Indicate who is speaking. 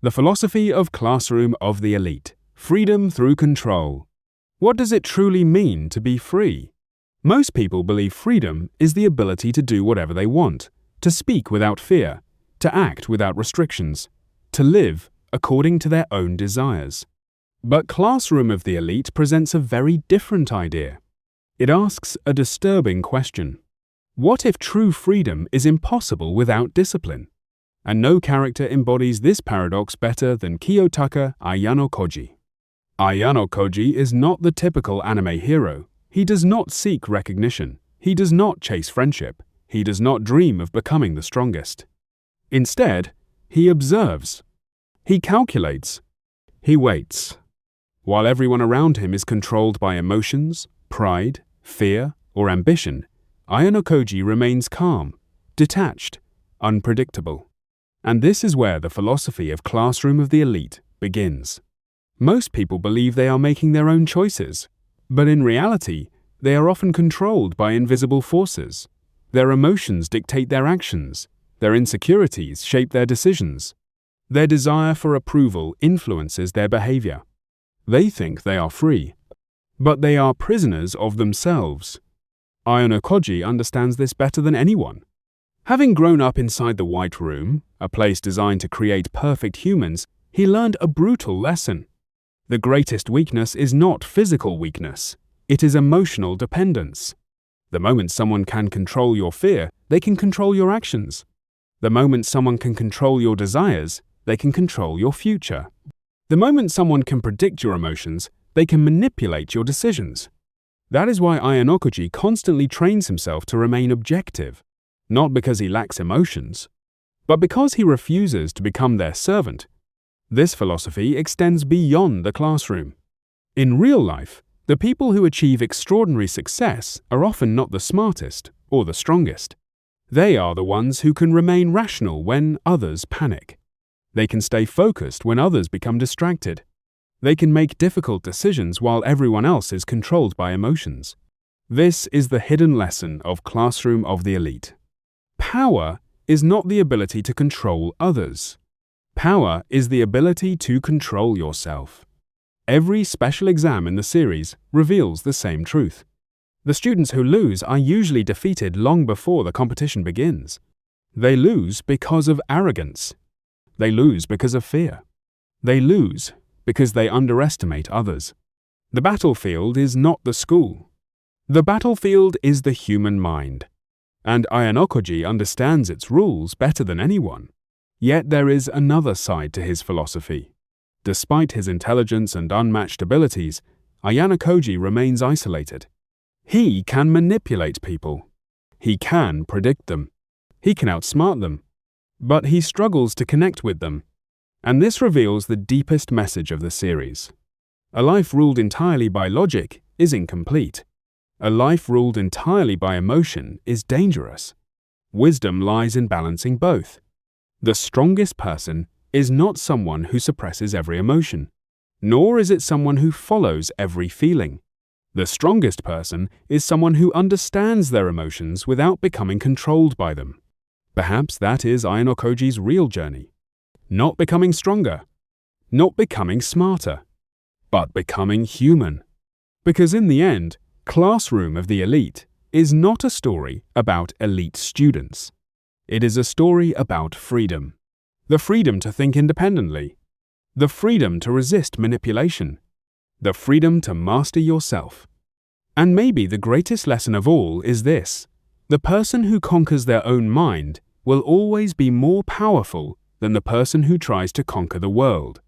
Speaker 1: The philosophy of classroom of the elite. Freedom through control. What does it truly mean to be free? Most people believe freedom is the ability to do whatever they want, to speak without fear, to act without restrictions, to live according to their own desires. But Classroom of the Elite presents a very different idea. It asks a disturbing question. What if true freedom is impossible without discipline? And no character embodies this paradox better than Kiyotaka Ayanokoji. Ayanokoji is not the typical anime hero. He does not seek recognition. He does not chase friendship. He does not dream of becoming the strongest. Instead, he observes. He calculates. He waits. While everyone around him is controlled by emotions, pride, fear, or ambition, Ayanokoji remains calm, detached, unpredictable. And this is where the philosophy of Classroom of the Elite begins. Most people believe they are making their own choices, but in reality, they are often controlled by invisible forces. Their emotions dictate their actions. Their insecurities shape their decisions. Their desire for approval influences their behavior. They think they are free, but they are prisoners of themselves. Ayanokoji understands this better than anyone. Having grown up inside the White Room, a place designed to create perfect humans, he learned a brutal lesson. The greatest weakness is not physical weakness. It is emotional dependence. The moment someone can control your fear, they can control your actions. The moment someone can control your desires, they can control your future. The moment someone can predict your emotions, they can manipulate your decisions. That is why Ayanokoji constantly trains himself to remain objective, not because he lacks emotions, but because he refuses to become their servant. This philosophy extends beyond the classroom. In real life, the people who achieve extraordinary success are often not the smartest or the strongest. They are the ones who can remain rational when others panic. They can stay focused when others become distracted. They can make difficult decisions while everyone else is controlled by emotions. This is the hidden lesson of Classroom of the Elite. Power is not the ability to control others. Power is the ability to control yourself. Every special exam in the series reveals the same truth. The students who lose are usually defeated long before the competition begins. They lose because of arrogance. They lose because of fear. They lose because they underestimate others. The battlefield is not the school. The battlefield is the human mind. And Ayanokoji understands its rules better than anyone. Yet there is another side to his philosophy. Despite his intelligence and unmatched abilities, Ayanokoji remains isolated. He can manipulate people. He can predict them. He can outsmart them. But he struggles to connect with them. And this reveals the deepest message of the series. A life ruled entirely by logic is incomplete. A life ruled entirely by emotion is dangerous. Wisdom lies in balancing both. The strongest person is not someone who suppresses every emotion, nor is it someone who follows every feeling. The strongest person is someone who understands their emotions without becoming controlled by them. Perhaps that is Ayanokoji's real journey. Not becoming stronger, not becoming smarter, but becoming human. Because in the end, Classroom of the Elite is not a story about elite students. It is a story about freedom. The freedom to think independently. The freedom to resist manipulation. The freedom to master yourself. And maybe the greatest lesson of all is this: the person who conquers their own mind will always be more powerful than the person who tries to conquer the world.